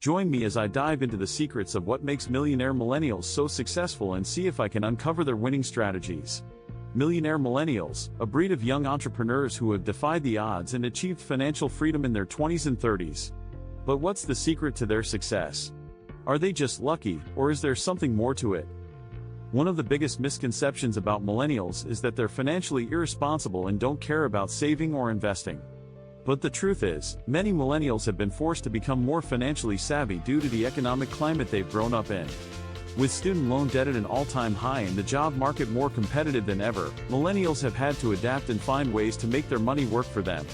Join me as I dive into the secrets of what makes millionaire millennials so successful and see if I can uncover their winning strategies. Millionaire millennials, a breed of young entrepreneurs who have defied the odds and achieved financial freedom in their 20s and 30s. But what's the secret to their success? Are they just lucky, or is there something more to it? One of the biggest misconceptions about millennials is that they're financially irresponsible and don't care about saving or investing. But the truth is, many millennials have been forced to become more financially savvy due to the economic climate they've grown up in. With student loan debt at an all-time high and the job market more competitive than ever, millennials have had to adapt and find ways to make their money work for them.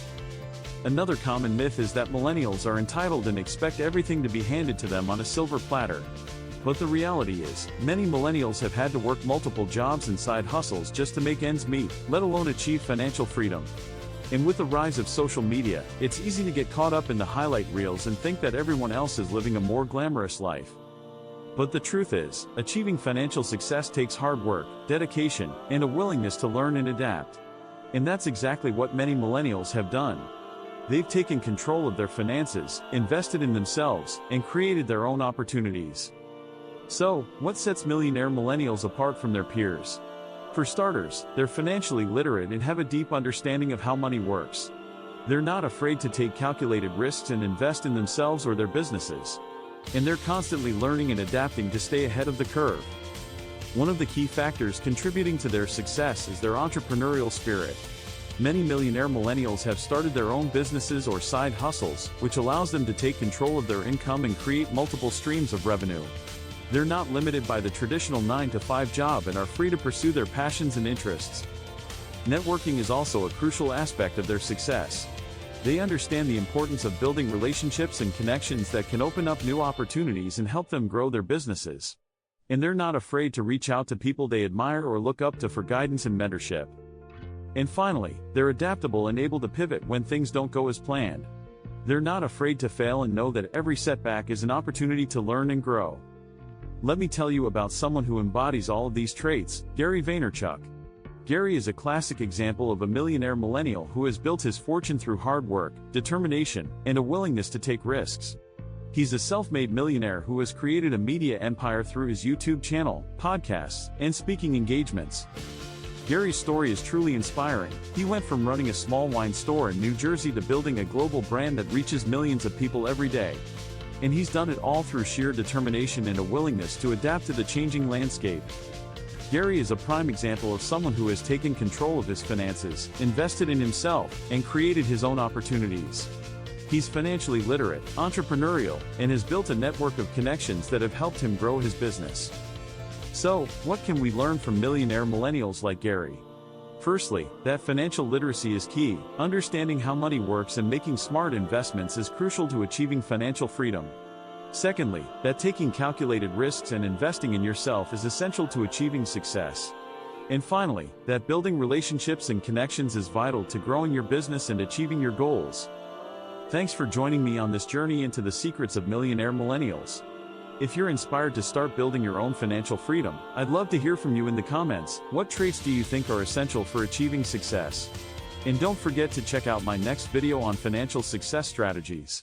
Another common myth is that millennials are entitled and expect everything to be handed to them on a silver platter. But the reality is, many millennials have had to work multiple jobs and side hustles just to make ends meet, let alone achieve financial freedom. And with the rise of social media, it's easy to get caught up in the highlight reels and think that everyone else is living a more glamorous life. But the truth is, achieving financial success takes hard work, dedication, and a willingness to learn and adapt. And that's exactly what many millennials have done. They've taken control of their finances, invested in themselves, and created their own opportunities. So, what sets millionaire millennials apart from their peers? For starters, they're financially literate and have a deep understanding of how money works. They're not afraid to take calculated risks and invest in themselves or their businesses. And they're constantly learning and adapting to stay ahead of the curve. One of the key factors contributing to their success is their entrepreneurial spirit. Many millionaire millennials have started their own businesses or side hustles, which allows them to take control of their income and create multiple streams of revenue. They're not limited by the traditional 9-to-5 job and are free to pursue their passions and interests. Networking is also a crucial aspect of their success. They understand the importance of building relationships and connections that can open up new opportunities and help them grow their businesses. And they're not afraid to reach out to people they admire or look up to for guidance and mentorship. And finally, they're adaptable and able to pivot when things don't go as planned. They're not afraid to fail and know that every setback is an opportunity to learn and grow. Let me tell you about someone who embodies all of these traits, Gary Vaynerchuk. Gary is a classic example of a millionaire millennial who has built his fortune through hard work, determination, and a willingness to take risks. He's a self-made millionaire who has created a media empire through his YouTube channel, podcasts, and speaking engagements. Gary's story is truly inspiring. He went from running a small wine store in New Jersey to building a global brand that reaches millions of people every day. And he's done it all through sheer determination and a willingness to adapt to the changing landscape. Gary is a prime example of someone who has taken control of his finances, invested in himself, and created his own opportunities. He's financially literate, entrepreneurial, and has built a network of connections that have helped him grow his business. So, what can we learn from millionaire millennials like Gary? Firstly, that financial literacy is key. Understanding how money works and making smart investments is crucial to achieving financial freedom. Secondly, that taking calculated risks and investing in yourself is essential to achieving success. And finally, that building relationships and connections is vital to growing your business and achieving your goals. Thanks for joining me on this journey into the secrets of millionaire millennials. If you're inspired to start building your own financial freedom, I'd love to hear from you in the comments. What traits do you think are essential for achieving success? And don't forget to check out my next video on financial success strategies.